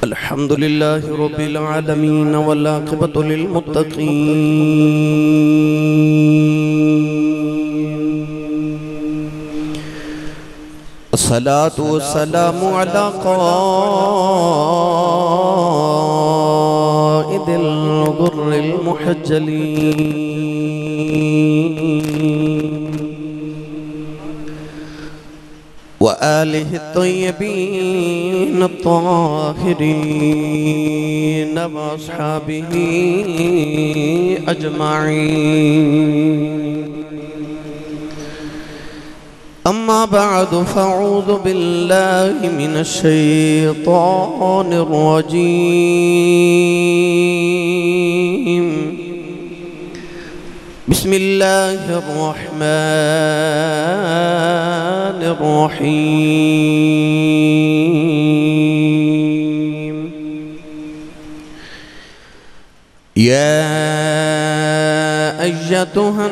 الحمد لله رب العالمين والعاقبة للمتقين الصلاة والسلام على قائد الغر المحجلين وآله الطيبين الطاهرين وأصحابه أجمعين أما بعد فأعوذ بالله من الشيطان الرجيم بسم الله الرحمن الرحيم يا أيتها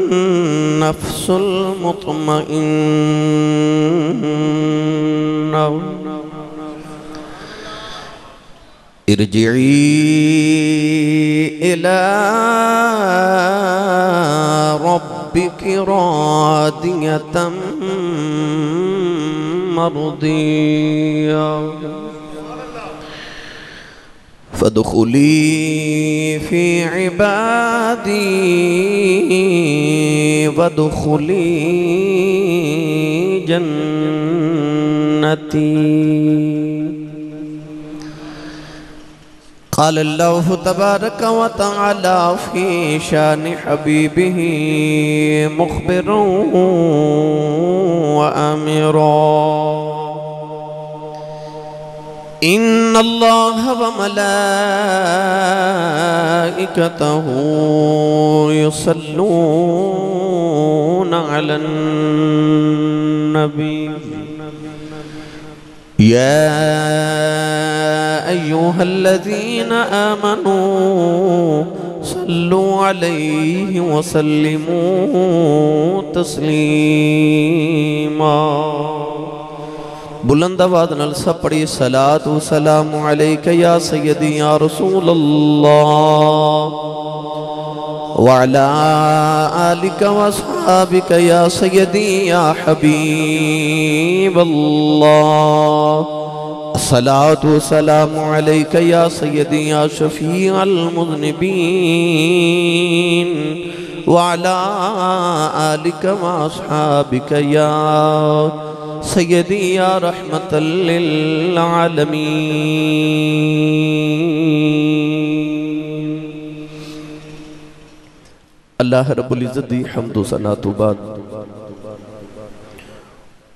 النفس المطمئنة ارجعي إلى ربك راضية مرضية فادخلي في عبادي وادخلي جنتي. قال الله تبارك وتعالى في شان حبيبه مخبرا وآمرا إن الله وملائكته يصلون على النبي يا أيها الذين آمنوا صلوا عليه وسلموا تسليما. بلند آواز نال سب پڑھی صلاۃ و سلام علیک یا سیدی یا رسول اللہ وعلا آلک و اصحابک یا سیدی یا حبیب اللہ. الصلاة والسلام علیک یا سیدی یا شفیع المذنبین وعلا آلک و اصحابک یا سیدی یا رحمت للعالمین. اللہ رب العزت دی حمد و ثنا تو بعد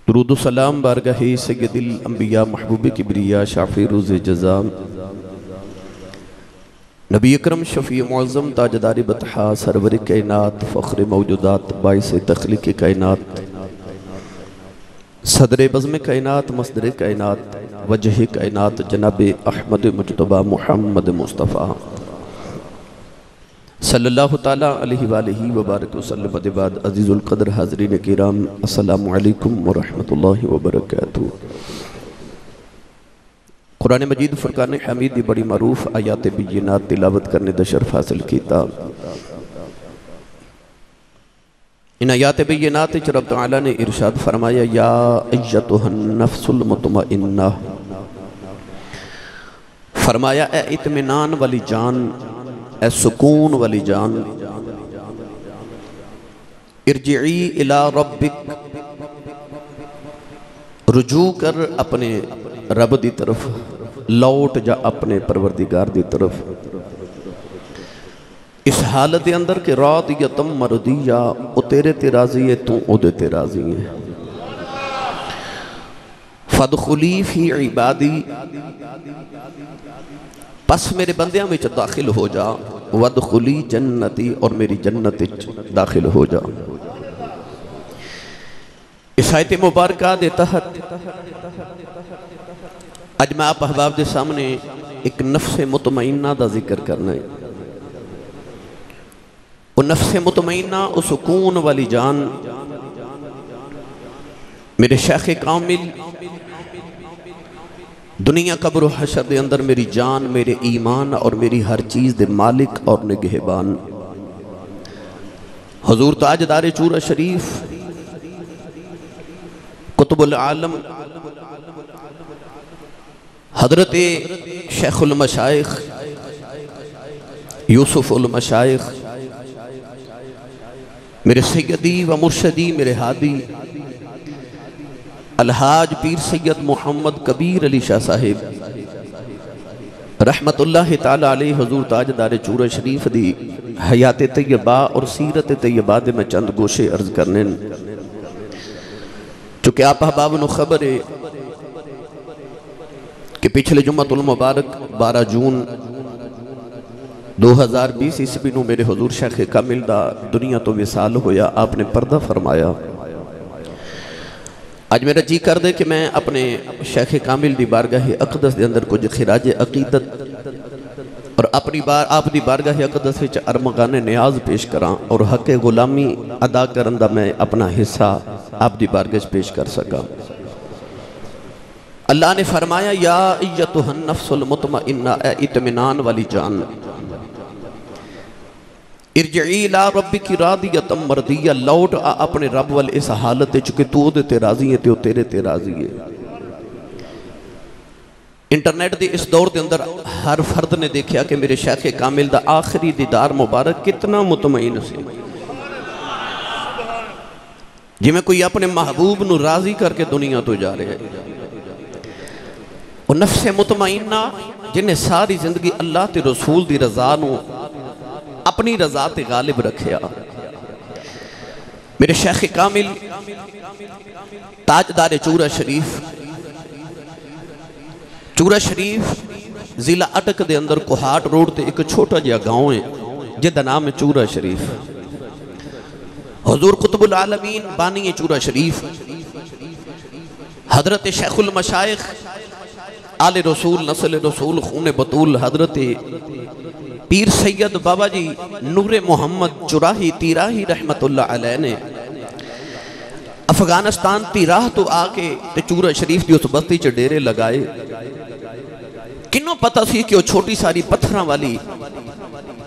درود و سلام بارگاہ سید الانبیاء محبوب کبریاء شافع روز جزا نبی اکرم شفیع معظم تاجدار بطحا سرور کائنات فخر موجودات باعث تخلیق کائنات صدر بزم کائنات مصدر کائنات وجہ کائنات جناب احمد مجتبہ محمد مصطفیٰ صلی اللہ تعالیٰ علیہ وآلہ وبارک وسلم. بعد عزیز القدر حاضرین کرام السلام علیکم ورحمت اللہ وبرکاتہ. قرآن مجید فرقان حمید دی بڑی معروف آیات بینات تلاوت کرنے دا شرف حاصل کیتا. ان آیات بینات رب تعالیٰ نے ارشاد فرمایا یا ایتھا النفس المطمئنہ، فرمایا اے اطمینان والی جان، اے سکون والی جان، ارجعی الی ربک، رجوع کر اپنے رب دی طرف، لوٹ جا اپنے پروردگار دی طرف اس حالت اندر کہ راضیتم مرضیہ، او تیرے تے راضی ہے تو او دے تے راضی ہے. فادخلی فی عبادی، پس میرے بندیاں میں داخل ہو جا، وادخلی جنتی، اور میری جنت داخل ہو جا. اس آیت مبارکہ دے تحت اج میں آپ احباب دے سامنے ایک نفس مطمئنہ دا ذکر کرنا ہے. وہ نفس مطمئنہ، وہ سکون والی جان میرے شیخ کامل دنیا قبر و حشر دے اندر میری جان، میرے ایمان اور میری ہر چیز دے مالک اور نگہبان حضور تاجدار چورہ شریف قطب العالم حضرت شیخ المشائخ یوسف المشائخ میرے سیدی و مرشدی، میرے ہادی الحاج پیر سید محمد کبیر علی شاہ صاحب رحمت اللہ تعالیٰ علیہ حضور تاجدار چورہ شریف دی حیات طیبہ اور سیرت طیبہ دے میں چند گوشے عرض کرنے چونکہ آپ احباب نو خبر ہے کہ پچھلے جمعۃ المبارک 12 جون 2020 عیسوی نو میرے حضور شیخ کامل دا دنیا تو وصال ہویا، آپ نے پردہ فرمایا۔ آج میرا جی کر دے کہ میں اپنے شیخ کامل دی بارگاہ اقدس دے اندر کچھ خراج عقیدت اور اپنی آپ دی بارگاہ اقدس وچ ارمغان نیاز پیش کراں اور حق غلامی ادا کرن دا میں اپنا حصہ آپ دی بارگاہ پیش کر سکا۔ اللہ نے فرمایا یا ایتھا النفس المطمئنہ، اے اطمینان والی جان، ارجعی الى ربک راضیۃ مرضیہ، لوٹ آ اپنے رب وال اس حالت چکے تو دے تے راضی ہے تے تیرے تے راضی ہے۔ انٹرنیٹ دے اس دور دے اندر ہر فرد نے دیکھیا کہ میرے شیخ کامل دا آخری دیدار مبارک کتنا مطمئن سے، جی میں کوئی اپنے محبوب نو راضی کر کے دنیا تو جا رہے ہیں۔ وہ نفس مطمئنہ جنہیں ساری زندگی اللہ تے رسول دی رضا نو اپنی رضا تے غالب رکھیا۔ میرے شیخ کامل تاجدار چورہ شریف ضلع اٹک دے اندر کوہاٹ روڈ تے ایک چھوٹا جہا گاؤں ہے جہدا نام ہے چورہ شریف۔ حضور قطب العالمین بانی چورہ شریف حضرت شیخ المشائخ آل رسول نسل رسول خون بطول حضرت پیر سید بابا جی نور محمد چراہی تیراہی رحمت اللہ علیہ نے افغانستان تیراہ تو آکے تے چورہ شریف دی اس بستی چے ڈیرے لگائے۔ کنوں پتہ سی کہ وہ چھوٹی ساری پتھراں والی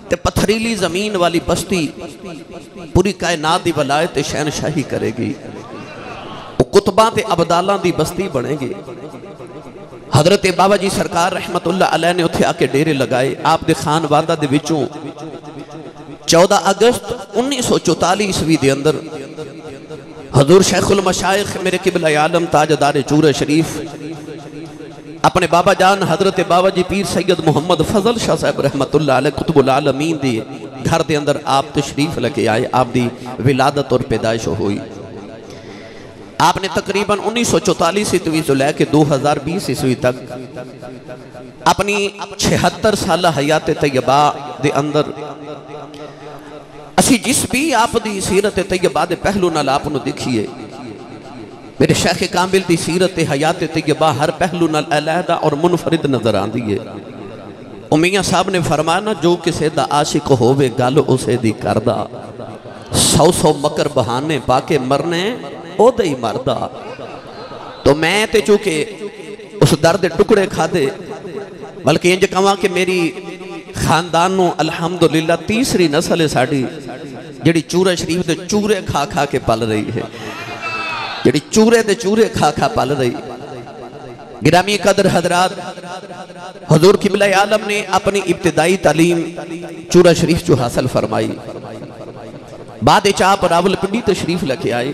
تے پتھریلی زمین والی بستی پوری کائنات دی ولایت شہنشاہی کرے گی، وہ قطباں تے عبدالاں دی بستی بنے گی۔ حضرت بابا جی سرکار رحمت اللہ علیہ نے اتھے آکے ڈیرے لگائے۔ آپ دے خان وادہ دے وچوں 14 اگست 1944 عیسوی دے اندر حضور شیخ المشائخ میرے قبلہ عالم تاجدار چورہ شریف اپنے بابا جان حضرت بابا جی پیر سید محمد فضل شاہ صاحب رحمت اللہ علیہ قطب العالمین دی گھر دے اندر آپ تشریف لگے آئے۔ آپ دی ولادت اور پیدائش ہوئی۔ آپ نے تقریباً 1944 عیسوی سے لے کے 2020 عیسوی تک اپنی 76 سالہ حیات طیبہ دے اندر اسی جس بھی آپ دی سیرت طیبہ دے پہلو نال آپ نو دیکھئے، میرے شیخ کامل دی سیرت حیات طیبہ ہر پہلو نال علیحدہ اور منفرد نظر آن دیئے۔ میاں صاحب نے فرمانا جو کسے دا عاشق ہووے گل اسے دی کردہ، 100 مکر بہانے پاکے مرنے او دے ہی مردہ۔ تو میں تے چونکہ اس درد ٹکڑے کھا دے، بلکہ انج کہاں کہ میری خاندانوں الحمدللہ تیسری نسل ساڑی جڑی چورہ شریف دے چورے کھا کھا کے پل رہی ہے، جڑی چورے دے چورے کھا کھا پل رہی۔ گرامی قدر حضرات، حضور قبلہ عالم نے اپنی ابتدائی تعلیم چورہ شریف جو حاصل فرمائی، بعد چاپ راول پنڈی تشریف لکھے آئے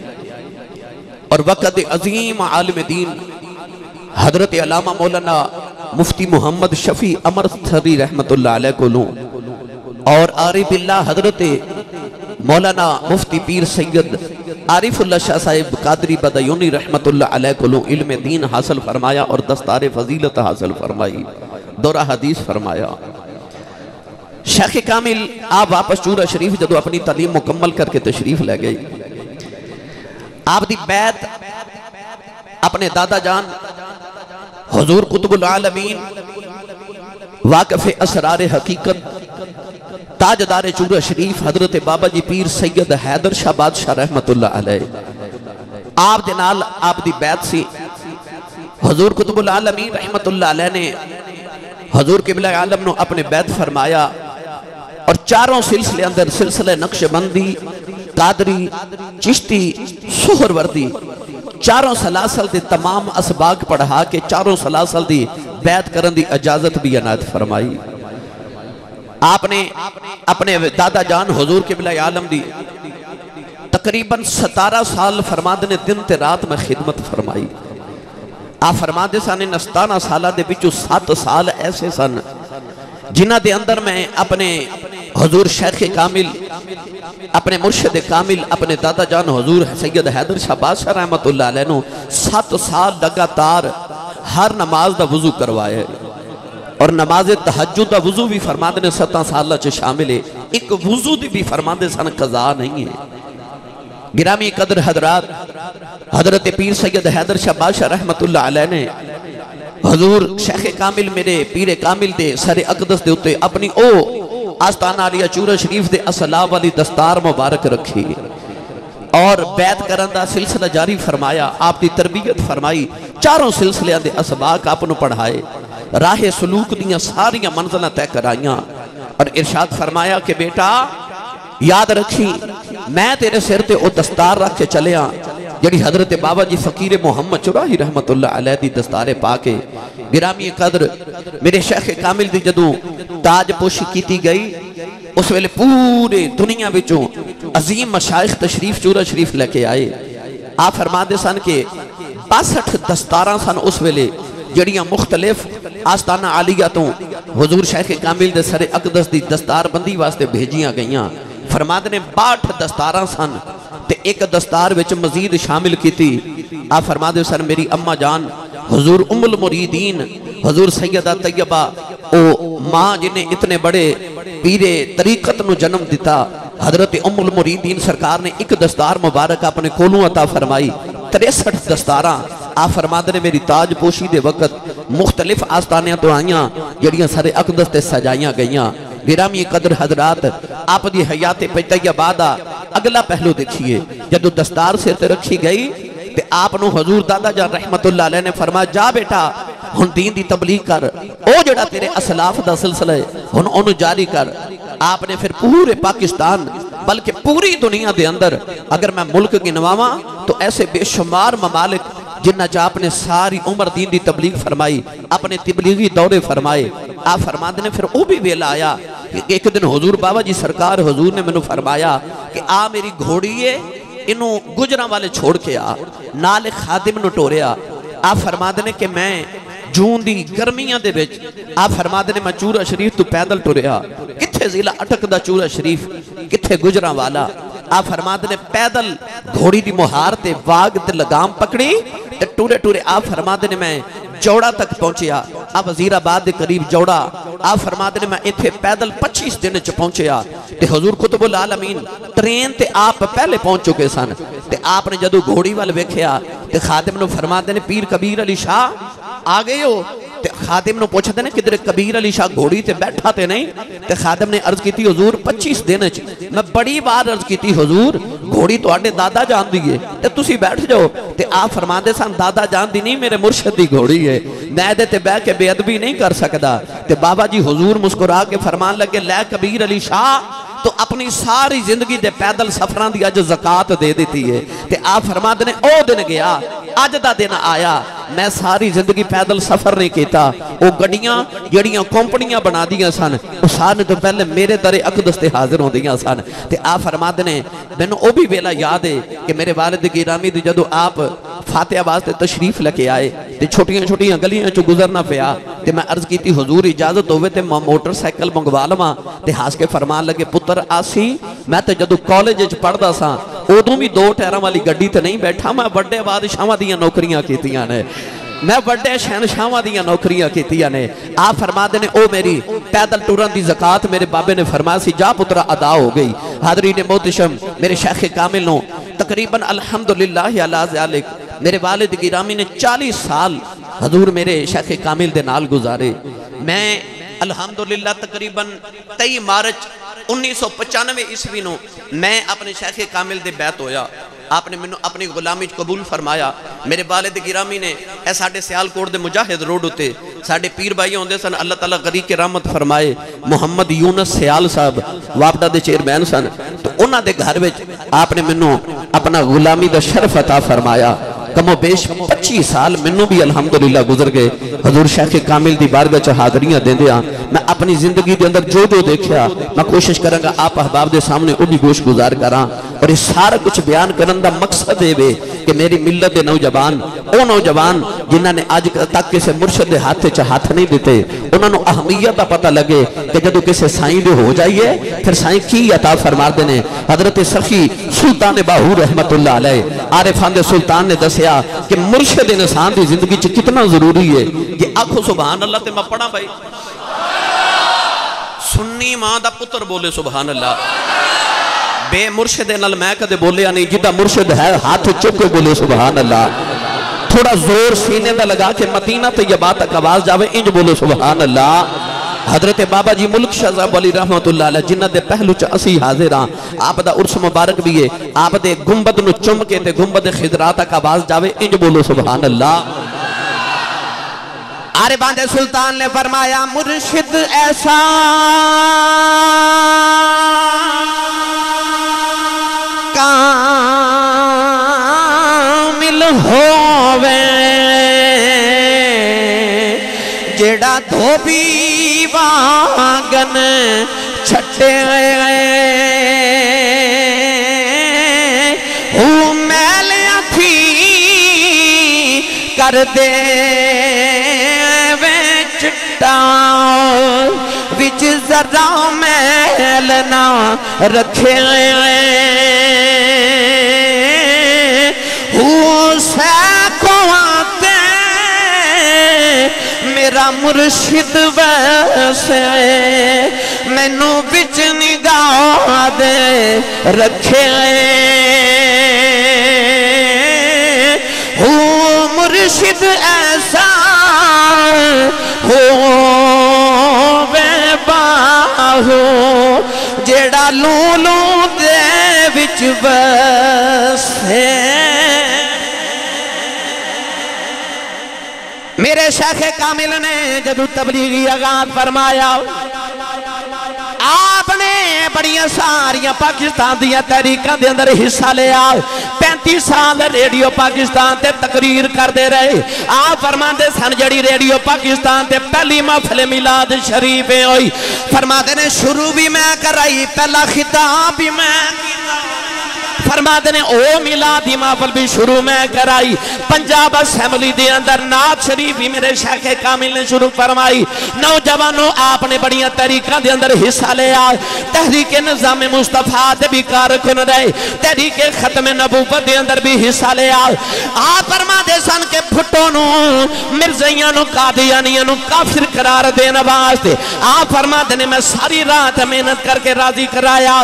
اور وقت عظیم عالم دین حضرت علامہ مولانا مفتی محمد شفیع امر تھری رحمت اللہ علیہ کو لوں اور عارف اللہ حضرت مولانا مفتی پیر سید عارف اللہ شاہ صاحب قادری بدیونی رحمت اللہ علیہ کو لوں علم دین حاصل فرمایا اور دستار فضیلت حاصل فرمائی، دورہ حدیث فرمایا۔ شیخ کامل آپ واپس چورہ شریف جدو اپنی تعلیم مکمل کر کے تشریف لے گئی، آپ دی بیعت اپنے دادا جان حضور قطب العالمین واقف اسرار حقیقت تاجدار چورہ شریف حضرت بابا جی پیر سید حیدر شاہ بادشاہ رحمت اللہ علیہ آپ دے نال آپ دی بیعت سی حضور قطب العالمین رحمت اللہ علیہ نے حضور قبلہ عالم نو اپنے بیعت فرمایا اور چاروں سلسلے اندر سلسلہ نقش بندی، قادری، چشتی، سہر وردی چاروں سلاسل دے تمام اسباق پڑھا کے چاروں سلاسل دی بیعت کرن دی اجازت بھی عنایت فرمائی۔ آپ نے اپنے دادا جان حضور قبلہ عالم دی تقریباً 17 سال فرماندے نے دن تے رات میں خدمت فرمائی۔ آپ فرماندے سن 17 سالہ دے بچو 7 سال ایسے سن جنہ دے اندر میں اپنے حضور شیخ کامل، اپنے مرشد کامل، اپنے دادا جان حضور سید حیدر شاہ بادشاہ رحمت اللہ علیہ نو 7 سال لگاتار ہر نماز دا وضو کروائے اور نماز تہجد دا وضو بھی فرماندے نے 7 سالہ چے شامل ہے، ایک وضو دی بھی فرماندے سن قضا نہیں ہے۔ گرامی قدر حضرات، حضرت پیر سید حیدر شاہ بادشاہ رحمت اللہ علیہ نے حضور شیخ کامل میرے پیر کامل دے سر اقدس دے اتے اپنی او آستانہ علیہ چورہ شریف دے اصلاح والی دستار مبارک رکھی اور بیعت کرندہ سلسلہ جاری فرمایا، آپ دی تربیت فرمائی، چاروں سلسلے دے اسباق آپ نے پڑھائے، راہ سلوک دیاں ساریاں منزلیں طے کرائیاں اور ارشاد فرمایا کہ بیٹا یاد رکھی میں تیرے سر تے او دستار رکھ کے چلیا جڑی حضرت بابا جی فقیر محمد چراہی رحمت اللہ علیہ دی دستار پاکے۔ گرامی قدر میرے شیخ کامل دی جدوں تاج پوشی کیتی گئی اس ویلے پورے دنیا بچوں عظیم مشائخ تشریف چورہ شریف لے کے آئے۔ آپ فرماندے سن کہ 62 دستاراں سن اس ویلے جڑیاں مختلف آستانہ عالیہ تو حضور شیخ کامل دے سر اقدس دی دستار بندی واسطے بھیجیاں گئیاں۔ فرماندے نے 62 دستاراں سن تے ایک دستار وچ مزید شامل کیتی۔ آپ فرماندے سن میری اماں جان حضور ام المریدین حضور سیدہ طیبہ او ماں جنہیں اتنے بڑے پیر طریقت نو جنم دیتا، حضرت ام المریدین سرکار نے ایک دستار مبارک اپنے کولوں عطا فرمائی۔ 63 دستاراں آپ فرماندے نے میری تاج پوشی دے وقت مختلف آستانیاں تو آئیاں جڑیاں سارے اقدس تے سجائیاں گئیاں۔ گرامی قدر حضرات آپ دی حیات طیبہ اگلا پہلو دیکھئے، جدو دستار سے تے رکھی گئی تے آپ نو حضور دادا جان رحمت اللہ علیہ نے فرمایا جا بیٹا ہن دین دی تبلیغ کر، او جڑا تیرے اسلاف دا سلسلہ ہے ہن انو جاری کر۔ آپ نے پھر پورے پاکستان بلکہ پوری دنیا دے اندر اگر میں ملک گنواواں تو ایسے بے شمار ممالک جنہ جا آپ نے ساری عمر دین دی تبلیغ فرمائی، اپنے تبلیغی دورے فرمائے۔ آپ فرماندے نے پھر او بھی ویلا آیا کہ ایک دن حضور بابا جی سرکار حضور نے منو فرمایا کہ آ میری گھوڑی ہے انہوں گجراں والے چھوڑ کے آ، نال خادم نو ٹوریا۔ آپ فرماندے نے کہ میں جون دی گرمیاں دے وچ آپ فرماندے نے میں چورہ شریف تو پیدل ٹوریا، کتھے ضلع اٹک دا چورہ شریف کتھے گجراں والا۔ آپ فرماندے نے پیدل گھوڑی دی مہار تے واگ تے لگام پکڑی تے ٹورے ٹورے آپ فرماندے نے میں جوڑا تک پہنچیا، آپ وزیر آباد دے قریب جوڑا۔ آپ فرماندے نے میں ایتھے پیدل 25 دن چ پہنچیا تے حضور قطب العالمین ٹرین تے آپ پہلے پہنچ چکے سن تے آپ نے جدو گھوڑی وال ویکھیا تے خادم نو فرماندے نے پیر کبیر علی شاہ آ گئے ہو؟ تے خادم نو پوچھتے ہیں کدھر کبیر علی شاہ گھوڑی تے بیٹھا تے نہیں؟ تے خادم نے عرض کیتی حضور 25 دن میں بڑی بار عرض کیتی حضور گھوڑی تو آٹے دادا جان دیئے تے تسی بیٹھ جاؤ۔ تے آپ فرماندے سن دادا جان دی نہیں میرے مرشد دی گھوڑی ہے، میں دے تے بے کے بے ادبی نہیں کر سکتا۔ تے بابا جی حضور مسکرا کے فرمان لگے لے کبیر علی شاہ تو اپنی ساری زندگی دے پیدل سفران دی اج زکاة دے دیتی ہے۔ تے آپ فرماندے نے او دن گیا اج دا دن آیا میں ساری زندگی پیدل سفر نہیں کیتا، او گڑیاں جڑیاں کمپنیاں بنا دیاں سن او سارے تو پہلے میرے در اقدس تے حاضر ہو دیاں سن۔ تے آپ فرماندے نے مینوں او بھی ویلا یاد ہے کہ میرے والد گرامی دی جدو آپ فاتحہ واسطے تشریف لے کے آئے تے چھوٹیاں چھوٹیاں گلیاں چو گزرنا پیا تے میں عرض کیتی حضور اجازت ہوئے تے موٹر سائیکل منگوا لواں تے ہاس کے فرمان لگے پتر آسی میں تے جدو کالج وچ پڑھدا ساں ادوں بھی 2 ٹائراں والی گڈی تے نہیں بیٹھا، میں بڑے بادشاہاں دیاں نوکریاں کیتیاں نے، میں بڑے شہنشاہاں دیاں نوکریاں کیتیاں نے۔ آپ فرماندے نے او میری پیدل ٹورن دی زکاة میرے بابے نے فرمایا سی جا پترا ادا ہو گئی۔ حاضرین محتشم میرے شیخ کامل نو تقریباً الحمدللہ علی ذالک میرے والد گرامی نے 40 سال حضور میرے شیخ کامل دے نال گزارے۔ میں الحمدللہ تقریباً 23 مارچ 1995 عیسوی نو میں اپنے شیخ کامل دے بیعت ہویا آپ نے منو اپنی غلامی قبول فرمایا. میرے والد گرامی نے اے ساڑھے سیالکوٹ دے مجاہد روڈ ہوتے ساڑھے پیر بھائی ہوندے سن. اللہ تعالیٰ غریق رحمت فرمائے. محمد یونس سیال صاحب وابڈا دے چیئرمین سن. تو انہاں دے گھر وچ آپ نے منو اپنا غلامی دا شرف عطا فرمایا. کم و بیش 25 سال منو بھی الحمدللہ گزر گئے. حضور شیخ کامل دی بارگاہ چ حاضریاں دیندے ہاں. میں اپنی زندگی دے اندر جو دیکھیا میں کوشش کروں گا آپ احباب دے سامنے وہ بھی گوش گزار کراں. اور یہ سارا کچھ بیان کرن دا مقصد ہے کہ میری ملت دے نوجوان او نوجوان جنہاں نے آج تک کسے مرشد دے ہاتھ چ ہاتھ نہیں دیتے انہاں نو اہمیت دا پتہ لگے کہ جدو کسے سائیں دے ہو جائیے پھر سائیں کی عطا فرما دینے. حضرت سخی سلطان باہور رحمت اللہ علیہ عارفان دے سلطان نے دسیا کہ مرشد انسان دی زندگی چ کتنا ضروری ہے. کہ آنکھو سبحان اللہ تے میں پڑھا بھائی سنی ماں دا پتر بولے سبحان اللہ. بے مرشد نال میں کدے بولیا نہیں. جدہ مرشد ہے ہاتھ چکے بولے سبحان اللہ. تھوڑا زور سینے دا لگا کے مدینہ طیبہ تک آواز جاوے انج بولے سبحان اللہ. حضرت بابا جی ملک شاہ صاحب علی رحمت اللہ علیہ جنہ دے پہلو چا اسی حاضر ہاں. آپ دا عرص مبارک بھی ہے. آپ دے گنبد نو چم کے تے گنبد خضرا تک آواز جاوے انج بولو سبحان اللہ. عارفان دے سلطان نے فرمایا مرشد ایسا کامل ہووے جیڑا دھوبی وانگن چھٹے او میلیاں تھی کر دے وچ ذرا میل نہ رکھے سیکھوں آتے میرا مرشد ویسے مینو وچ نگاہ دے رکھے مرشد ایسا باہو جیڑا لولو دے وچ بسے. میرے شیخ کامل نے جدو تبلیغی آغاز فرمایا آپ نے بڑیاں ساریاں پاکستان دیا تحریکاں دے اندر حصہ لیا. 35 سال ریڈیو پاکستان تے تقریر کر دے رہے. آپ فرمان دے سن جڑی ریڈیو پاکستان تے پہلی محفل میلاد شریفیں ہوئی. فرما دے نے شروع بھی میں کرائی پہلا خطاب بھی میں فرماتے نے او میلادی محفل بھی شروع میں کرائی. پنجاب اسمبلی دے اندر نعت شریف بھی میرے شیخ کامل نے شروع فرمائی. نوجوانوں آپ نے بڑیاں تحریکاں دے اندر حصہ لیا. تحریک نظام مصطفیٰ دے بھی کارکن رہے. تحریک ختم نبوت دے اندر بھی حصہ لیا. آپ فرما دے سن کے پھٹوں نو مرزیاں نو قادیانیاں نو کافر قرار دینا واسطے آپ فرما دے نے میں ساری رات محنت کر کے راضی کرایا.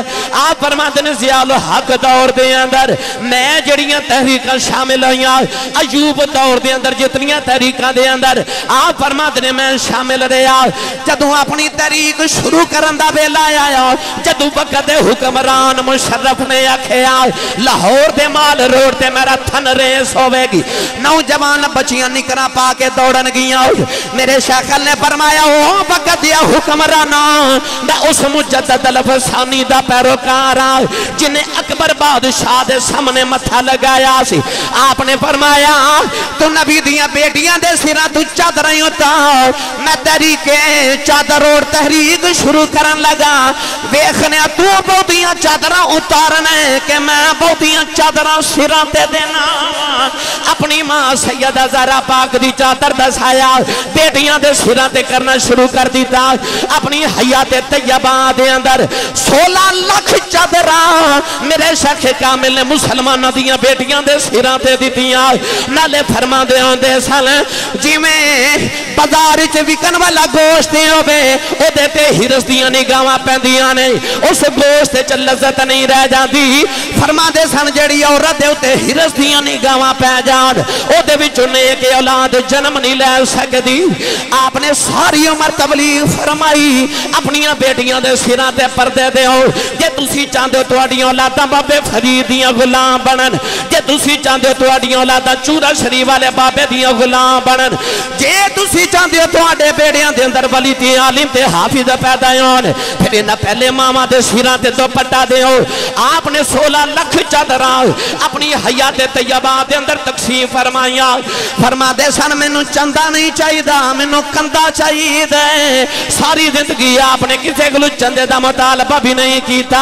آپ فرما دے نے ضیاء الحق دور دے اندر میں جڑیاں تحریکاں شامل ہویاں ایوب دور دے اندر جتنیاں تحریکاں دے اندر آپ فرماتے نے میں شامل رہا. جدوں اپنی تحریک شروع کرن دا ویلا آیا جدوں وقت حکمران مشرف نے آکھیا لاہور دے مال روڈ تے میرا تھن ریس ہوے گی. نوجوان بچیاں نکراں پا کے دوڑن گیاں. میرے شیخ نے فرمایا او وقت دیا حکمراناں دا اس مجدد الفسانی دا پیروکار جنہیں اکبر بادشاہ دے سامنے متھا لگایا سی. آپ نے فرمایا تو نبی دیاں بیٹیاں دے سرا تو چادر ہوتا میں تحریک چادر اور تحریک شروع کرن لگا. ویکھنے تو بہتیاں چادر اتارنے کہ میں بہتیاں چادر سرا تے دینا. اپنی ماں سیدہ زہرا پاک دی چادر دسایا بیٹیاں دے سرا تے کرنا شروع کر دیتا. اپنی حیات طیبہ دے اندر 16 لاکھ چادر میرے شیخ کامل نے مسلمان دیاں بیٹیاں دے سیران تے دیتیاں. نالے فرما دے آندے سال جی میں بازار چے وکن والا گوشت ہوئے او دیتے ہرس دیاں نگاواں پہندیاں نے اس گوشت چ لذت نہیں رہ جاندی. فرما دے سن جڑی عورت دے اتے ہرس دیاں نگاواں پہ جان او دے وچوں نیک اولاد جنم نہیں لے سکدی. آپ نے ساری عمر تبلیغ فرمائی اپنیاں بیٹیاں دے سیران تے پردے دے ہو جے تسی چاندے تواڈیاں اولاداں بابے فرید دیاں غلام بنن جے تسی چاہندے ہو تواڈیاں اولاداں چورا شریف والے بابے دیاں غلام بنن جے تسی چاہندے ہو تواڈے بیڑیاں دے اندر ولی تے عالم تے حافظ پیدا ہون پھر انہاں پہلے ماواں دے سراں تے دوپٹا دیو آپ نے 16 لکھ چادراں اپنی حیات طیبہ دے اندر تقسیم فرمائیاں فرما دے سن مینوں چندہ نہیں چاہیدا مینوں کندہ چاہیدا ساری زندگی آپ نے کسے کولوں چندے دا مطالبہ بھی نہیں کیتا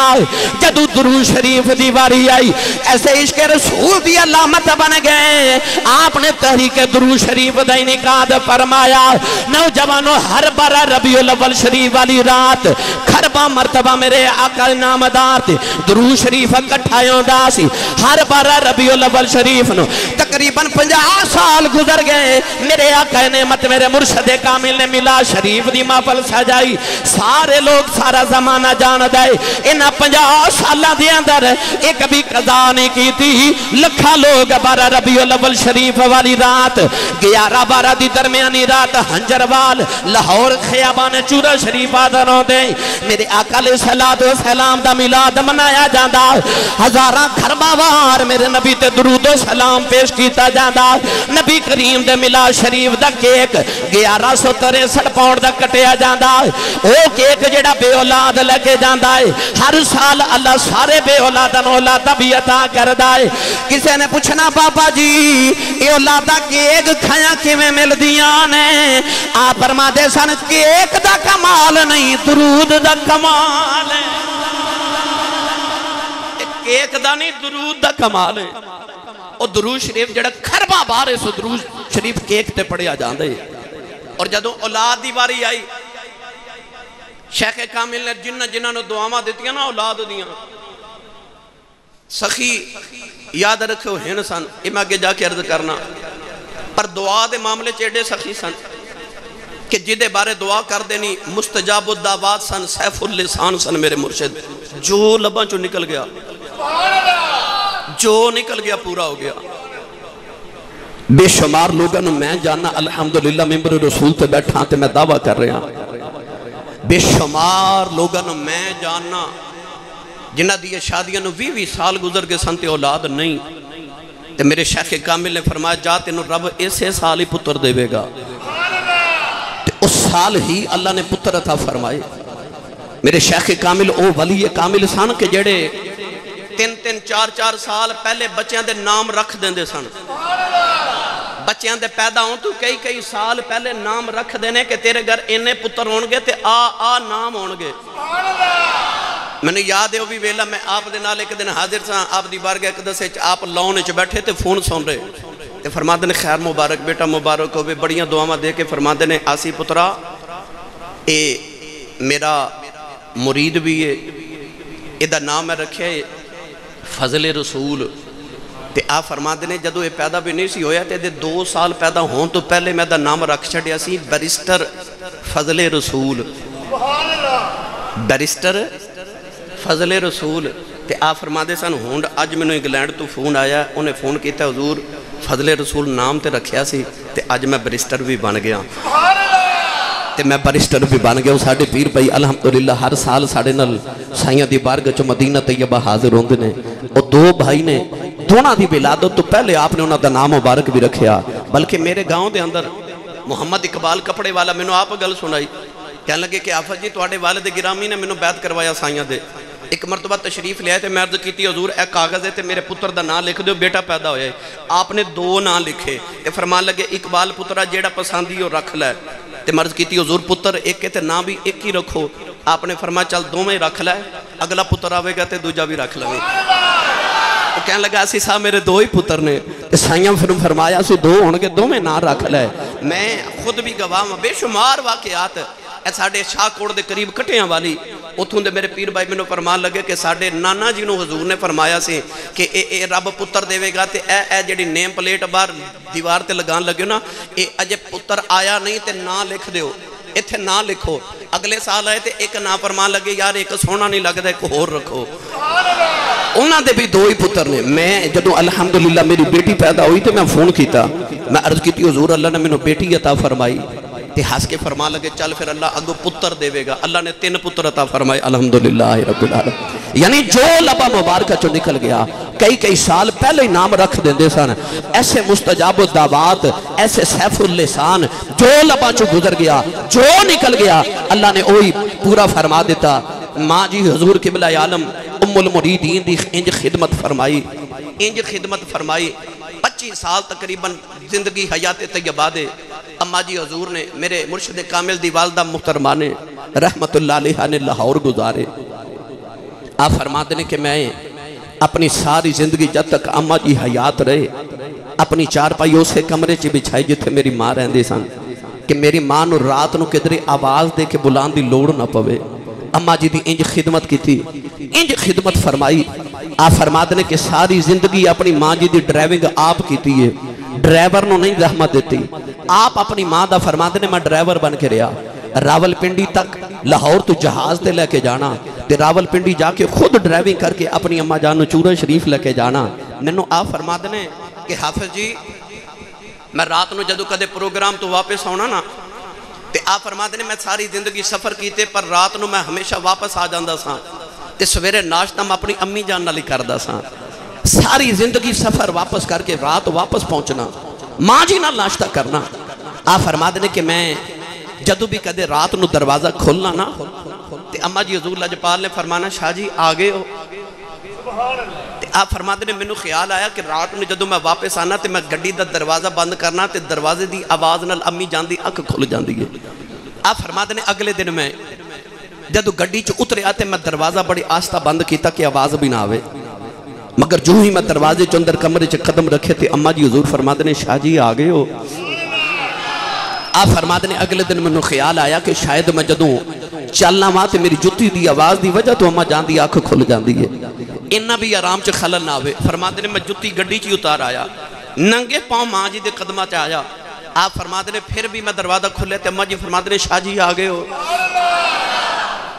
جدو درود شریف دی واری آئی ایسے عشق رسول دی علامت بن گئے آپ نے تحریک درود شریف دا انعقاد فرمایا نوجوانوں ہر بارہ ربیع الاول شریف والی رات کھربا مرتبہ میرے آقا نامدار تھے درود شریف اکٹھا ہوندا سی ہر بارہ ربیع الاول شریف نو تقریباً 50 سال گزر گئے میرے آقا نعمت میرے مرشد کامل نے ملا شریف دی محفل سجائی سارے لوگ سارا زمانہ جان دے انہاں 50 سالاں دے اندر ایک بھی قضا نہیں کی تھی لکھا لوگ 12 ربیع الاول شریف والی رات 11-12 دی درمیانی رات ہنجروال لاہور خیابان چورا شریف آدھروں دے میرے آقا علیہ السلام دا میلاد منایا جاندہ ہزاراں کھرباوار میرے نبی تے درود و سلام پیش کیتا جاندہ نبی کریم دے میلاد شریف دا کیک 1163 پاؤنڈ دا کٹیا جاندہ او کیک جڑا بے اولاد لگے جاندہ ہے ہر سال اللہ سارے بے اولادن اولادہ بھی عطا کردہ ہے کسے نے پوچھنا بابا جی یہ اولادہ کیک کھایا کیویں مل دیاں نے آپ فرما دے سن کیک دا کمال نہیں درود دا کمال ہے کیک دا نہیں درود دا کمال ہے اور درود شریف جڑا کھربا بارے سو درود شریف کیک تے پڑھیا جاندے اور جدوں اولاد دی باری آئی شیخ کامل نے جنہ نے دعاواں دیتیاں نا اولاد دیاں سخی یاد رکھو ہن سن اما کے جا کے عرض کرنا پر دعا دے معاملے چیڑے سخی سن کہ جدے بارے دعا کر دینی مستجاب الدعوات سن سیف اللسان سن میرے مرشد جو لباں چو نکل گیا جو نکل گیا پورا ہو گیا بے شمار لوگاں میں جاننا الحمدللہ ممبر رسول تے بیٹھا تے میں دعویٰ کر رہا بے شمار لوگاں میں جاننا جنہ دیئے شادیاں نو 20 سال گزر کے سنتے اولاد نہیں تے میرے شیخ کامل نے فرمایا جاتے نو رب اسے سال ہی پتر دے گا تے اس سال ہی اللہ نے پتر عطا فرمائے میرے شیخ کامل او ولی کامل سن کے جڑے 3-4 سال پہلے بچیاں دے نام رکھ دیندے سن بچیاں دے پیدا ہوں تو کئی سال پہلے نام رکھ دینے کہ تیرے گھر انہیں پتر ہونگے تے آ نام ہونگے میں نے یاد ہے وہ بھی ویلا میں آپ دے نال ایک دن حاضر سا آپ دی بارگاہ اقدس آپ لاؤن چ بیٹھے تے فون سن رہے تے فرماتے نے خیر مبارک بیٹا مبارک ہوئے بڑیاں دعاواں دے کے فرماتے نے آسی پترا اے میرا مرید بھی ہے ایدہ نام ہے رکھے فضل رسول تے آپ فرماتے نے جدو یہ پیدا بھی نہیں سی ہویا تے 2 سال پیدا ہون تو پہلے میں دا نام رکھ چھڑیا سی بیرسٹر فضل رسول بیرسٹر فضل رسول تے آپ فرماتے سن ہونڈ آج میں نے انگلینڈ تو فون آیا انہیں فون کیتا حضور فضل رسول نام تے رکھیا سی تے آج میں بیرسٹر بھی بن گیا تے میں بیرسٹر بھی بن گیا ساڑھے پیر بھائی الحمدللہ ہر سال ساڑھے نل سائیاں دی بارگاہ چو مدینہ طیبہ حاضر ہوندے نے اور 2 بھائی نے دونوں دی ولادت تو پہلے آپ نے انہوں دا نام مبارک بھی رکھیا بلکہ میرے گاؤں دے اندر محمد اقبال کپڑے والا میں نے آپ گل سنائی کہنے لگے کہ آفت جی توڑے والد گرامی نے میں نے بیعت کروایا سائیاں دے ایک مرتبہ تشریف لے آئے تھے میں عرض کیتی حضور اے کاغذ ہے تے میرے پتر دا نام لکھ دیو بیٹا پیدا ہوئے آپ نے 2 نام لکھے تے فرمان لگے اقبال پترہ جیڑا پسندی ہو رکھ لائے تے مرض کیتی حضور پتر ایک تے نام بھی ایک ہی رکھو آپ نے فرمایا چل 2 میں رکھ لائے اگلا پتر آوے گا تے دوجہ بھی رکھ لائے تو کہنے لگا اسی صاحب میرے 2 ہی پتر نے سائیاں فرمایا اسی 2 ہونگے 2 میں نہ رکھ لائے میں خود بھی گواہ بے شمار واقعات اے ساڑھے شاہ کوڑ دے قریب کٹیاں والی اتھوں دے میرے پیر بھائی میں نے فرمان لگے کہ ساڑھے نانا جی نو حضور نے فرمایا سے کہ اے رب پتر دے گا تے اے جڑی نیم پلیٹ بار دیوار تے لگان لگے نا اے اجے پتر آیا نہیں تے نا لکھ دیو اتھے نا لکھو اگلے سال آئے تے ایک نا فرمان لگے یار ایک سونا نہیں لگ دے ایک ہور رکھو انہاں دے بھی 2 ہی پتر نے میں جدو الحمدللہ میری بیٹی پیدا ہوئی تے میں فون کیتا میں عرض کیتی حضور اللہ نے میں نے بیٹی عطا فرمائی تے ہس کے فرما لگے چل پھر اللہ اگو پتر دے گا اللہ نے 3 پتر عطا فرمائے الحمدللہ رب العالمین یعنی جو لبا مبارکہ چو نکل گیا کئی سال پہلے ہی نام رکھ دیندے سن ایسے مستجاب الدعوات ایسے سیف اللسان جو لبا چو گزر گیا جو نکل گیا اللہ نے وہی پورا فرما دیتا ماں جی حضور قبلہ عالم ام المریدین دی انج خدمت فرمائی 25 سال تقریباً زندگی حیات طیبہ دے اماں جی حضور نے میرے مرشد کامل دی والدہ محترمہ نے رحمت اللہ علیہ نے لاہور گزارے آپ فرماتے ہیں کہ میں اپنی ساری زندگی جب تک اماں جی حیات رہے اپنی چارپائی اسے کمرے چ بچھائی جتھے میری ماں رہندے سن کہ میری ماں نو رات نو کدھر آواز دے کے بلان دی لوڑ نہ پوے اماں جی دی انج خدمت کی تھی انج خدمت فرمائی آپ فرماتے ہیں کہ ساری زندگی اپنی ماں جی دی ڈرائیونگ آپ کی تھی ہے ڈرائیور نو نہیں رحمت دیتی آپ اپنی ماں دا فرماتے ہیں میں ڈرائیور بن کے رہا راول پنڈی تک لاہور تو جہاز تے لے کے جانا تے راول پنڈی جا کے خود ڈرائیونگ کر کے اپنی اماں جان چورا شریف لے کے جانا مینوں آپ فرماتے ہیں کہ حافظ جی میں رات نو جدو کدے پروگرام تو واپس آنا نا تے آپ فرماتے ہیں میں ساری زندگی سفر کیتے پر رات نو میں ہمیشہ واپس آ جاندہ سا تے سویرے ناشتہ میں اپنی امی جان نالی کردہ سا ساری زندگی سفر واپس کر کے رات واپس پہنچنا ماں جی نال ناشتہ کرنا آپ فرماتے ہیں کہ میں جدو بھی کدے رات نو دروازہ کھولنا نا تے اماں جی حضور لاجپال نے فرمانا شاہ جی آگے ہو تے آپ فرماتے ہیں میں خیال آیا کہ رات نو جدو میں واپس آنا تے میں گڈی دا دروازہ بند کرنا تے دروازے دی آواز نال امی جان دی اکھ کھل جاندی ہے آپ فرماتے ہیں اگلے دن میں جدو گڈی چ اترے آتے میں دروازہ بڑی آستہ بند کیتا کہ آواز بھی نہ آوے مگر جو ہی میں دروازے چ اندر کمرے چ قدم رکھے تے اماں جی حضور فرماتے ہیں شاہ جی آگے ہو آپ فرماتے ہیں اگلے دن میں خیال آیا کہ شاید میں جدوں چلنا وہاں تے میری جتی دی آواز دی وجہ تو اماں جان دی آنکھ کھل جان دی ہے انہا بھی آرام چ خلل نہ ہوئے فرماتے ہیں میں جتی گڈی چی اتار آیا ننگے پاؤں ماں جی دے قدمہ چ آیا آپ فرماتے ہیں پھر بھی میں دروازہ کھلے تے اماں جی فرماتے ہیں شاہ جی آگے ہو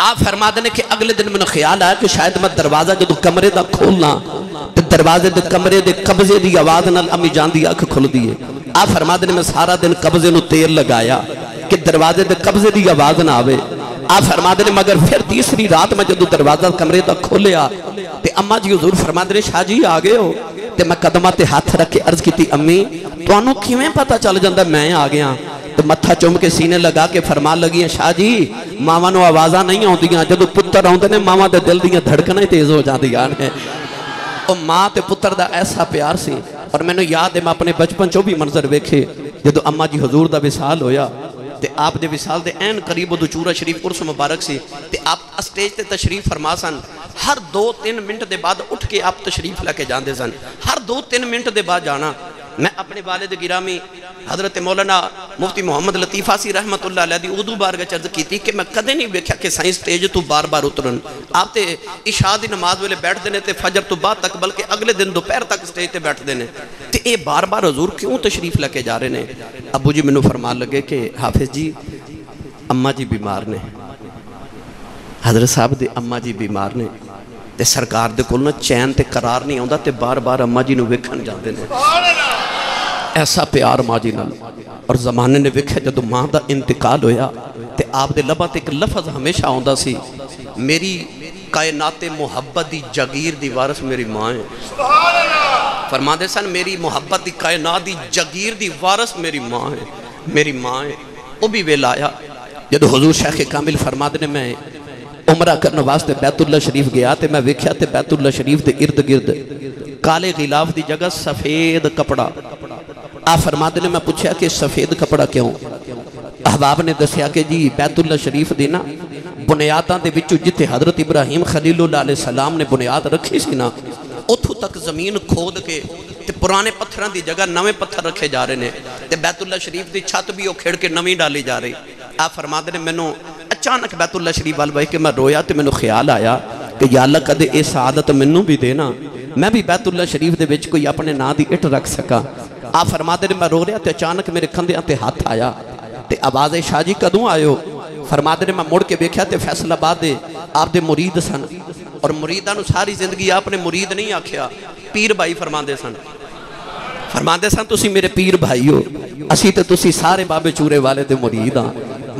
آپ فرماتے ہیں کہ اگلے دن میں خیال آیا کہ شاید میں دروازہ جدو کمرے دا کھولنا تے دروازے دے کمرے دے قبضے دی آواز نال امی جان دی آنکھ کھل دی ہے آپ فرماتے ہیں میں سارا دن قبضے نو تیر لگایا کہ دروازے دے قبضے دی آواز نہ آوے آپ فرماتے ہیں مگر پھر تیسری رات میں جدو دروازہ کمرے دا کھولیا تے اماں جی حضور فرماتے ہیں شاہ جی آگے ہو تے میں قدمہ تے ہاتھ رکھ کے عرض کی تھی امی تو انہوں کیویں پتہ چل جاندہ میں آگیا تو متھا چوم کے سینے لگا کے فرمان لگی ہیں شاہ جی ماما نو آوازہ نہیں ہوں دیاں جدو پتر ہوں دینے ماما دے دل دیاں دھڑکنے تیز ہو جان دیاں اور ماں تے پتر دا ایسا پیار سی اور میں نے یاد ہے میں اپنے بچپن چو بھی منظر ویکھے جدو اماں جی حضور دا وصال ہویا تے آپ دے وصال دے این قریب دو چورا شریف عرس مبارک سی تے آپ اسٹیج تے تشریف فرما سن ہر 2-3 منٹ دے بعد اٹھ کے آپ تشریف لے کے جاندے سن ہر 2-3 منٹ دے بعد جانا میں اپنے والد گرامی حضرت مولانا مفتی محمد لطیفہ سی رحمت اللہ علیہ دی اردو بارگاہ چرز کی تھی کہ میں کدے نہیں ویکھیا کہ سائیں سٹیج تو بار بار اترن آپ تے عشاء دی نماز ویلے بیٹھ دینے تے فجر تو بعد تک بلکہ اگلے دن دوپہر تک سٹیج تے بیٹھ دینے تے اے بار بار حضور کیوں تشریف لے کے جا رہے نے ابو جی منو فرمان لگے کہ حافظ جی اماں جی بیمار نے حضرت صاحب دے اماں جی بیمار نے تے سرکار دے کول نہ چین تے قرار نہیں آندا تے بار بار اماں جی نو ویکھن جاندے نے ایسا پیار ماں جی نال اور زمانے نے ویکھے جدو ماں دا انتقال ہویا تے آپ دے لبا تے ایک لفظ ہمیشہ آندا سی میری کائنات محبت دی جگیر دی وارث میری ماں ہے فرما دے سن میری محبت دی کائنات دی جگیر دی وارث میری ماں ہے وہ بھی ویلا آیا جدو حضور شیخ کامل فرما دے میں عمرہ کرنے واسطے بیت اللہ شریف گیا تے میں ویکھیا تے بیت اللہ شریف دے ارد گرد کالے غلاف دی جگہ سفید کپڑا آپ فرماتے نے میں پوچھا کہ سفید کپڑا کیوں احباب نے دسیا کہ جی بیت اللہ شریف دینا بنیاداں دے وچوں جتے حضرت ابراہیم خلیل اللہ علیہ السلام نے بنیاد رکھی سی نا اتھو تک زمین کھود کے تے پرانے پتھران دی جگہ نویں پتھر رکھے جا رہے نے تے بیت اللہ شریف دی چھت بھی وہ کھیڑ کے نویں ڈالی جا رہی آپ فرماتے نے میں اچانک بیت اللہ شریف وال بھائی کہ میں رویا تے میں خیال آیا کہ یا اللہ کدے اے سعادت میں بھی دینا میں بھی بیت اللہ شریف دے وچ کوئی اپنے نا دی اٹ رکھ سکا آپ فرماتے نے میں رو رہا تے اچانک میرے کھندیاں تے ہاتھ آیا تے آواز شاہ جی کدوں آئے ہو فرماتے نے میں مڑ کے بیکھیا تے فیصل آباد دے آپ دے مرید سن اور مریدانو ساری زندگی آپ نے مرید نہیں آکھیا پیر بھائی فرماندے سن تسی میرے پیر بھائی ہو اسی تے تسی سارے بابے چورے والے دے مرید ہاں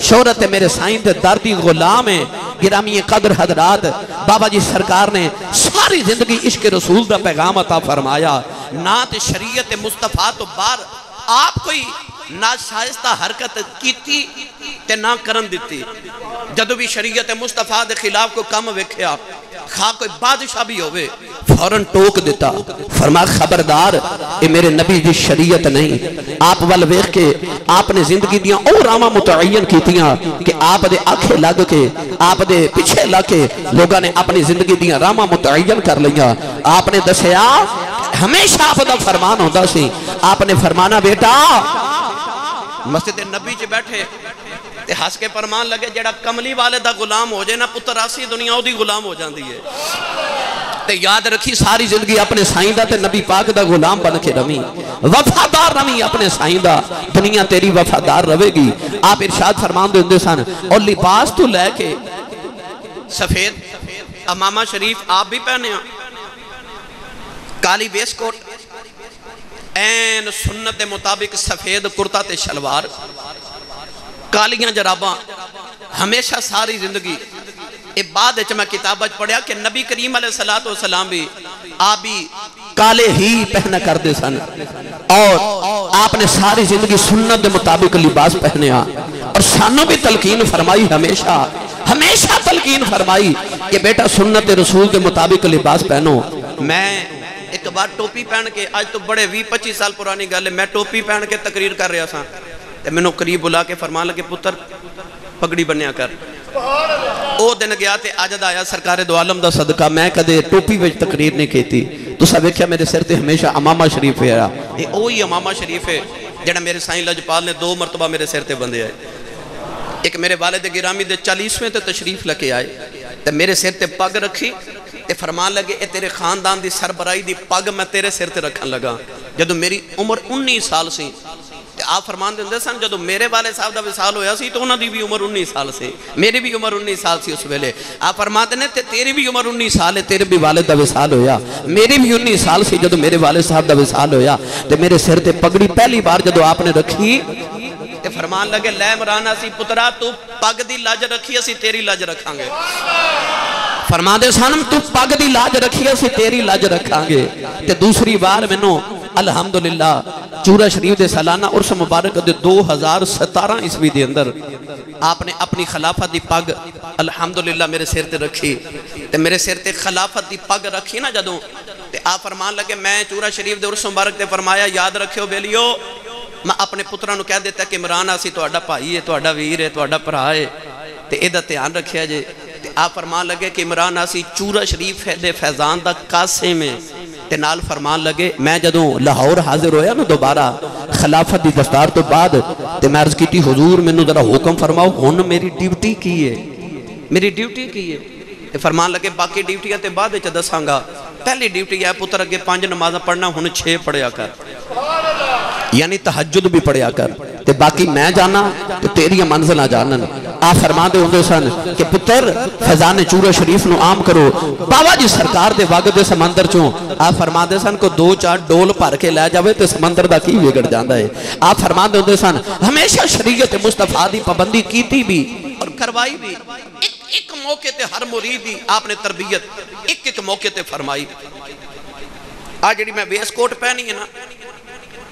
شہرت میرے سائیں دے دردی غلام ہے گرامی قدر حضرات بابا جی سرکار نے ساری زندگی عشق رسول دا پیغام عطا فرمایا نہ تے شریعت مصطفیٰ تو بار آپ کوئی ناشائستہ حرکت کیتی تے نہ کرن دیتی جدو بھی شریعت مصطفیٰ دے خلاف کو کم وکھیا خواہ کوئی بادشاہ بھی ہوئے فوراں ٹوک دیتا فرما خبردار اے میرے نبی دی شریعت نہیں آپ والویخ کے آپ نے زندگی دیاں اور راما متعین کیتیاں کہ آپ دے آنکھیں لگ کے آپ دے پیچھے لگ کے لوگاں نے اپنی زندگی دیاں راما متعین کر لیا آپ نے دسیا ہمیشہ آپ دا فرمان ہوتا سی آپ نے فرمانا بیٹا مسجد نبی چ بیٹھے تے ہس کے فرمان لگے جڑا کملی والے دا غلام ہو جائے نا پتر آسی دنیا او دی غلام ہو جاندی ہے تے یاد رکھی ساری زندگی اپنے سائیں دا تے نبی پاک دا غلام بن کے رمی وفادار رمی اپنے سائیں دا دنیا تیری وفادار رہے گی آپ ارشاد فرمان دے ہوندے سن اور لباس تو لے کے سفید امامہ شریف آپ بھی پہنے ہیں کالی ویس کوٹ این سنت مطابق سفید کرتا تے شلوار کالیاں جراباں ہمیشہ ساری زندگی ایک بعد ہے میں کتابت پڑھیا کہ نبی کریم علیہ السلام بھی آپ بھی کالے ہی پہنا کر دے سن اور آپ نے ساری زندگی سنت دے مطابق لباس پہنے اور سانوں بھی تلقین فرمائی ہمیشہ تلقین فرمائی کہ بیٹا سنت رسول دے مطابق لباس پہنو میں ایک بار ٹوپی پہن کے آج تو بڑے 20-25 سال پرانی گل ہے میں ٹوپی پہن کے تقریر کر رہا سا تے میں نے قریب بلا کے فرمان لگے پتر پگڑی بنیا کر او دن گیا تے آجد آیا سرکار دو عالم دا صدقہ میں کدے ٹوپی وچ تقریر نہیں کیتی تو سب ایک میرے سر تے ہمیشہ امامہ شریف ہے یہ اوہی امامہ شریف ہے جڑا میرے سائیں لجپال نے 2 مرتبہ میرے سر تے بندے آئے ایک میرے والد گرامی دے 40ویں تے تشریف لکے آئے تے میرے سر تے پگ رکھی تے فرمان لگے اے تیرے خاندان دی سربرائی دی پگ میں تیرے سر تے رکھن لگا جدو میری عمر 19 سال سی تے آپ فرمان دے سن جدو میرے والے صاحب دا وصال ہویا سی تو انہاں دی بھی عمر 19 سال سی میری بھی عمر 19 سال سی اس ویلے آپ فرمان دے تے تیری بھی عمر 19 سال ہے تیرے بھی والد دا وصال ہویا میری بھی 19 سال سی جدو میرے والد صاحب دا وصال ہویا تے میرے سر تے پگڑی پہلی بار جدو آپ نے رکھی تے فرمان لگے لے مرانا سی پترا تو پگ دی لاج رکھی اسی تیری لاج رکھاں گے فرما دے سانم تو پگ دی لاج رکھی اسی تیری لاج رکھاں گے تے دوسری بار میں نو الحمدللہ چورہ شریف دے سالانہ عرص مبارک دے 2017 عیسوی دے اندر آپ نے اپنی خلافت دی پگ الحمدللہ میرے سر تے رکھی تے میرے سر تے خلافت دی پگ رکھی نا جدوں تے آپ فرمان لگے میں چورہ شریف دے عرص مبارک تے فرمایا یاد رکھیو بیلیو میں اپنے پترانو کہہ دیتا کہ عمران آسی تو اڈا بھائی ہے تو اڈا ویر ہے تو اڈا پرا ہے تے ایدہ تیان رکھیا جے تے آپ فرمان لگے کہ عمران آسی چورہ شریف دے فیضان دا کاسے میں تے نال فرمان لگے میں جدوں لاہور حاضر ہویا نا دوبارہ خلافت دی دستار تو بعد تے میں عرض کی تھی حضور میں نو ذرا حکم فرماؤ ہن میری ڈیوٹی کی ہے میری ڈیوٹی کی ہے تے فرمان لگے باقی ڈیوٹیاں تے بعد چا دساں گا پہلی ڈیوٹی ہے پتر اگے 5 نمازہ پڑھنا ہن 6 پڑھیا کر یعنی تہجد بھی پڑھیا کر تے باقی میں جانا تو تیری منزل نہ جانن آپ فرما دے ہوندے سن کہ پتر فیضان چورہ شریف نو عام کرو بابا جی سرکار دے وقت دے سمندر چوں آپ فرما دے سن کو 2-4 ڈول بھر کے لے جاوے تے سمندر دا کی بگڑ جاندا ہے آپ فرما دے ہوندے سن ہمیشہ شریعت مصطفیٰ دی پابندی کیتی بھی اور کروائی بھی ایک موقع تے ہر مریدی آپ نے تربیت ایک موقع تے فرمائی آج جڑی میں ویس کوٹ پہنی ہے نا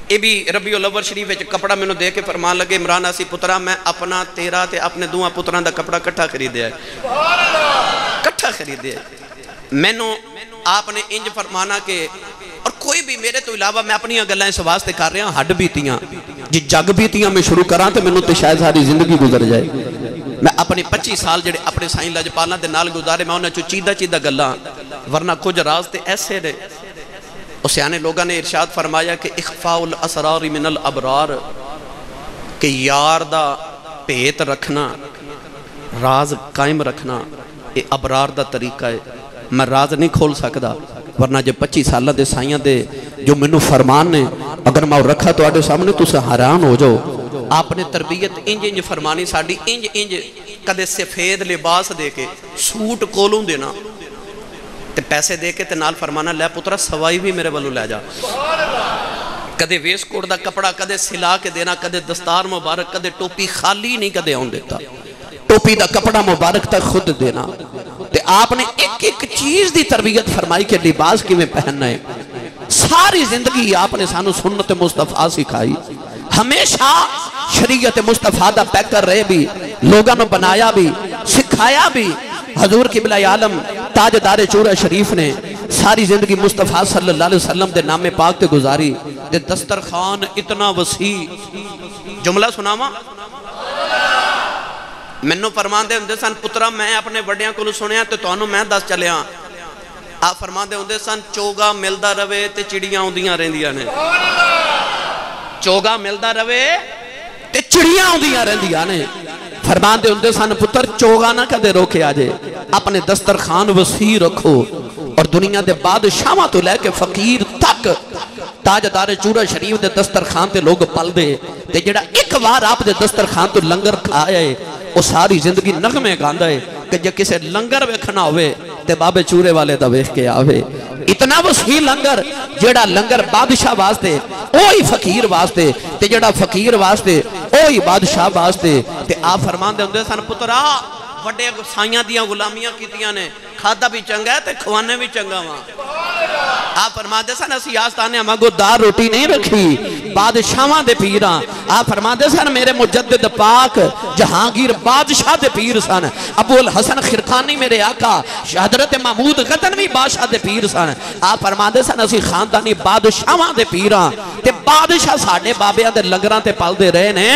یہ بھی ربیع الاول شریف ہے کپڑا میں نے دے کے فرمان لگے عمران آسی پترا میں اپنا تیرا تے اپنے دوہاں پتران دا کپڑا کٹھا خریدیا ہے کٹھا خریدیا ہے میں نے آپ نے انج فرمانا کہ اور کوئی بھی میرے تو علاوہ میں اپنی گلیں اس واسطے کر رہا ہوں ہڈ بیتیاں جی جگ بیتیاں میں شروع کراں تو میں نے تو شاید ساری زندگی گزر جائے میں اپنی 25 سال جڑے اپنے سائیں لجپالاں دے نال گزارے میں انہاں چوں چیدہ گلاں ورنہ کچھ راز تے ایسے نے اسیانے لوگاں نے ارشاد فرمایا کہ اخفاء الاسرار من الابرار کہ یار دا پیت رکھنا راز قائم رکھنا یہ ابرار دا طریقہ ہے میں راز نہیں کھول سکدا ورنہ جب 25 سالہ دے سائیاں دے جو منو فرمان نے اگر میں رکھا تو آڈے سامنے تو سے حیران ہو جاؤ آپ نے تربیت انج فرمانی ساڑی انج کدے سفید لباس دے کے سوٹ کولوں دینا تے پیسے دے کے تے نال فرمانا لے پترہ سوائی بھی میرے والو لے جا کدے ویس کوٹ دا کپڑا کدے سلا کے دینا، کدے دستار مبارک، کدے ٹوپی خالی نہیں کدے آن دیتا، ٹوپی دا کپڑا مبارک تک خود دینا۔ تے آپ نے ایک ایک چیز دی تربیت فرمائی کہ لباس کی میں پہننا ہے۔ ساری زندگی آپ نے سانو سنت مصطفیٰ سکھائی، ہمیشہ شریعت مصطفیٰ دا پیکر رہے بھی، لوگاں نے بنایا بھی، سکھایا بھی۔ حضور قبلہ عالم تاجدار چورہ شریف نے ساری زندگی مصطفیٰ صلی اللہ علیہ وسلم دے نام پاک تے گزاری، دے دسترخوان اتنا وسیع۔ جملہ سناواں، مینوں فرماندے ہوندے سن پترا میں اپنے وڈیاں کولوں سنیا تے تانوں میں دس چلیاں۔ آپ فرماندے ہوندے سن چوگا ملدا رہے تے چڑیاں اوندیاں رہندیاں نے، چوگا ملدا رہے تے چڑیاں اوندیاں رہندیاں نے۔ فرماندے ہوندے سن پتر چوگا نہ کدے روکے آجے، اپنے دسترخوان وسیع رکھو، اور دنیا دے بادشاہاں تو لے کے فقیر تک تاجدار چورہ شریف دے دسترخوان تے لوگ پل دے تے جڑا ایک بار آپ دے دسترخوان تو لنگر کھایا ہے وہ ساری زندگی نغمے گاندا ہے کہ جے کسے لنگر ویکھنا ہوئے تے بابے چورے والے دا ویکھ کے آوے۔ اتنا وسیع لنگر، جڑا لنگر بادشاہ واسطے اوہی فقیر واسطے تے جڑا فقیر واسطے اوہی بادشاہ واسطے۔ تے آپ فرماندے ہوندے سن پترا وڈے سائیاں دیاں غلامیاں کیتیاں نے، کھادا بھی چنگا ہے تے کھوانے بھی چنگا وہاں۔ آپ فرماندے سن اسی آستانے ہماں دار روٹی نہیں رکھی، بادشاہاں دے پیراں۔ آپ فرماندے سن میرے مجدد پاک جہانگیر بادشاہ دے پیر سن، ابو الحسن خرقانی میرے آقا حضرت محمود غزنوی بادشاہ دے پیر سن۔ آپ فرماندے سن اسی خاندانی بادشاہاں دے پیراں تے بادشاہ ساڑھے بابیاں دے لنگراں تے پل دے رہے نے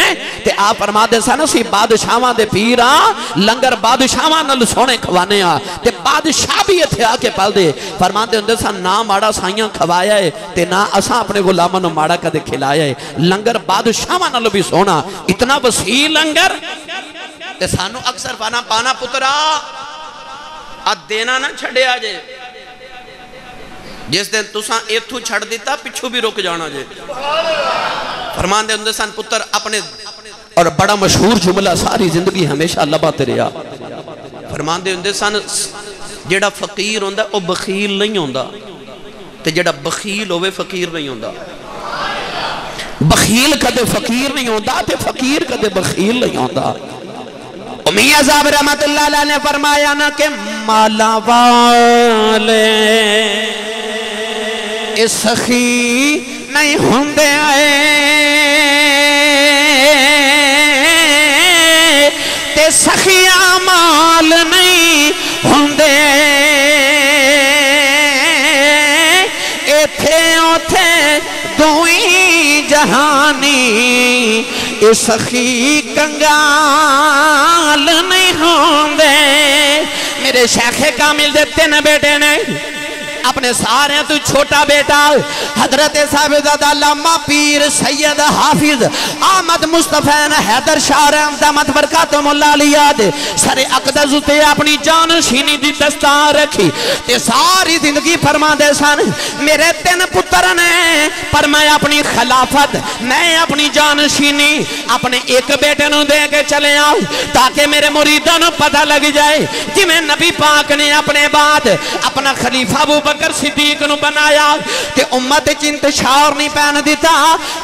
تے آپ فرماندے سن اسی بادشاہاں دے پیراں لنگر بادشاہاں نل سونے کھوانے آ تے بادشاہ بھی اتھے آ کے پل دے۔ فرماندے ہوندے سن نہ ماڑا سائیاں کھوایا ہے تے نہ اساں اپنے غلاماں نو ماڑا کدے کھلایا ہے، لنگر بادشاہاں نل بھی سونا، اتنا وسیع لنگر تے سانو اکثر پانا پترا دینا نہ چھڑے آجے، جس دن تساں ایتھو چھڑ دیتا پچھو بھی رک جانا جے۔ فرماندے ہوندے سن پتر اپنے، اور بڑا مشہور جملہ ساری زندگی ہمیشہ لباتے رہا، فرماندے ہوندے سن جڑا فقیر ہوندا او بخیل نہیں ہوندا تے جڑا بخیل ہوئے فقیر نہیں ہوندا۔ بخیل کدے فقیر نہیں ہوندا تے فقیر کدے بخیل نہیں ہوندا۔ میاں صاحب رحمت اللہ علیہ نے فرمایا نا کہ مالا والے اس سخی نہیں ہوندے آئے تے سخیاں مال نہیں ہوندے ایتھے اوتھے دوئی جہانی اے سخی کنگال نہیں ہوندے۔ میرے شیخ کامل دے 3 بیٹے نے، اپنے سارے تو چھوٹا بیٹا حضرت صاحبزادہ علامہ پیر سید حافظ احمد مصطفی حیدر شاہ رحمت برکاتہم اللہ علیہ سر اقدس تے اپنی جانشینی دی دستار رکھی تے ساری زندگی فرما دے سن میرے 3 پتر نے، پر میں اپنی خلافت میں اپنی جانشینی اپنے ایک بیٹے نو دے کے چلے آؤں تاکہ میرے مریدوں نو پتہ لگ جائے کہ میں نبی پاک نے اپنے بعد اپنا خلیفہ ابو بکر صدیق نو بنایا تے امت انتشار نہیں پہن دیتا۔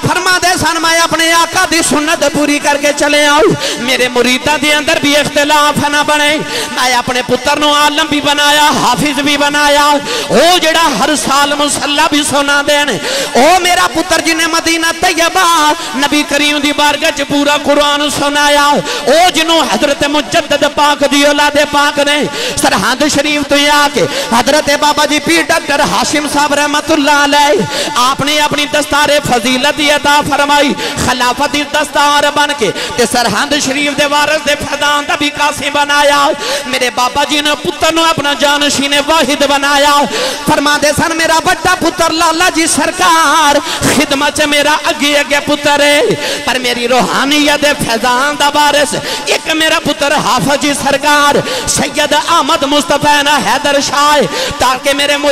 فرما دے سن میں اپنے آقا دی سنت پوری کر کے چلے آؤں، میرے مریدہ دی اندر بھی اختلاف نہ بنے، میں اپنے پتر نو عالم بھی بنایا حافظ بھی بنایا، او جڑا ہر سال مسلح بھی سنا دینے، او میرا پتر جنہیں مدینہ طیبہ نبی کریم دی بارگاہ چ پورا قرآن سنایا، او جنہوں حضرت مجدد پاک دی اولاد پاک نے سرحد شریف تو یا کے حضرت بابا جی پیر ڈاکٹر حاشم صاحب رحمت اللہ علیہ آپ نے اپنی دستار فضیلت عطا فرمائی، خلافت دستار بن کے تے سرحد شریف دے وارث دے فیضان دا بھی قاسم بنایا، میرے بابا جی نے پتر نو اپنا جانشین واحد بنایا۔ فرما دے سن میرا بڑا پتر لالا جی سرکار خدمت میرا اگے اگے پتر ہے، پر میری روحانیت فیضان دا وارث ایک میرا پتر حافظ جی سرکار سید احمد مصطفی حیدر شاہ، تاکہ میرے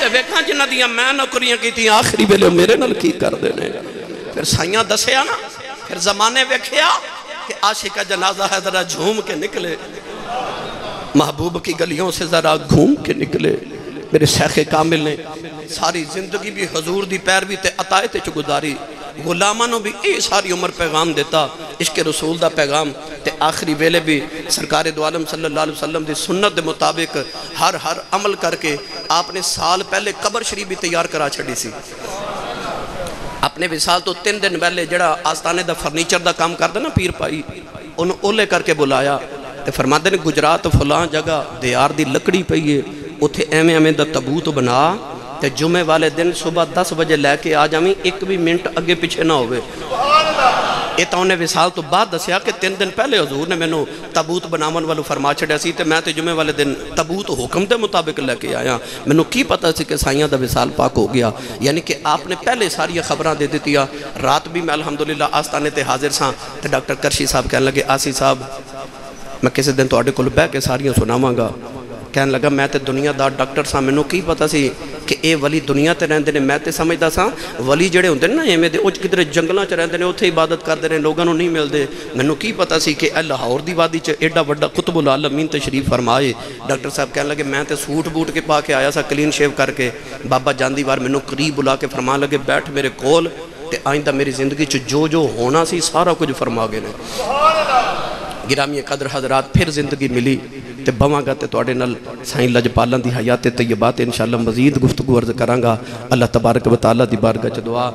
تے ویکھاں جنہ دیاں میں نوکریاں کیتی آخری ویلے میرے نال کی کر دینے پھر سائیاں دسیا نا پھر زمانے ویکھیا کہ عاشق کا جنازہ ہے ذرا جھوم کے نکلے محبوب کی گلیوں سے ذرا گھوم کے نکلے میرے شیخ کامل نے ساری زندگی بھی حضور دی پیروی تے عطایت چ گزاری غلامانوں بھی اے ساری عمر پیغام دیتا عشق رسول دا پیغام تے آخری ویلے بھی سرکار دو عالم صلی اللہ علیہ وسلم دی سنت دے مطابق ہر عمل کر کے آپ نے سال پہلے قبر شریف بھی تیار کرا چھڑی سی اپنے وصال تو 3 دن پہلے جڑا آستانے دا فرنیچر دا کام کر دا نا پیر پائی انہوں اولے کر کے بلایا تے فرماتے نے گجرات فلاں جگہ دیار دی لکڑی پئیے اتھے ایمیں دا تبوت بنا تے جمعے والے دن صبح 10 بجے لے کے آ جاویں ایک بھی منٹ اگے پیچھے نہ ہوئے یہ تو انہیں وصال تو بعد دسیا کہ 3 دن پہلے حضور نے میں نو تبوت بناون والو فرما چھڑیا سی تے میں تے جمعے والے دن تبوت حکم دے مطابق لے کے آیا میں نو کی پتہ سی کہ سائیاں دا وصال پاک ہو گیا یعنی کہ آپ نے پہلے ساری خبراں دے دیتیا رات بھی میں الحمدللہ آستانے تے حاضر ساں تے ڈاکٹر کرشی صاحب کہنے لگے آسی صاحب میں کسی دن تو آڈے کو بہ کے ساریاں سناواں گا کہنے لگا میں تے دنیا دار ڈاکٹر ساں میں نو کی پتہ سی کہ اے ولی دنیا تے رہندے نے میں تے سمجھدا ساں ولی جڑے ہوندے نا ایویں دے اوچ کدھر جنگلاں چ رہندے نے اوتھے عبادت کردے نے لوگاں نوں نہیں ملدے میں نو کی پتہ سی کہ اے لاہور دی وادی چ ایڈا بڑا قطب العالمین تشریف فرمائے ڈاکٹر صاحب کہنے لگے میں تے سوٹ بوٹ کے پا کے آیا سا کلین شیو کر کے بابا جاندی وار میں نو قریب بلا کے فرمان لگے بیٹھ میرے کول تے آئندہ میری زندگی چ جو ہونا سی سارا کچھ فرما گئے نے گرامی قدر حضرات پھر زندگی ملی تے بواں گا تے توڑے نل سائن لجپالان دی حیات طیبات انشاءاللہ مزید گفتگو عرض کرانگا اللہ تبارک و تعالیٰ دی بارگاہ چ دعا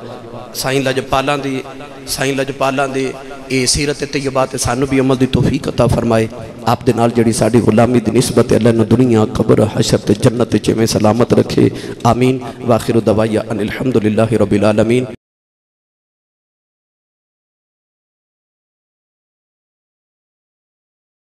سائن لجپالان دی اے سیرت طیبات سانو بھی عمل دی توفیق عطا فرمائے آپ دے نال جڑی ساڑی غلامی دی نسبت اللہ نو دنیا قبر حشر تے جنت چے میں سلامت رکھے آمین واخر دعوایا ان الحمدللہ رب العالمین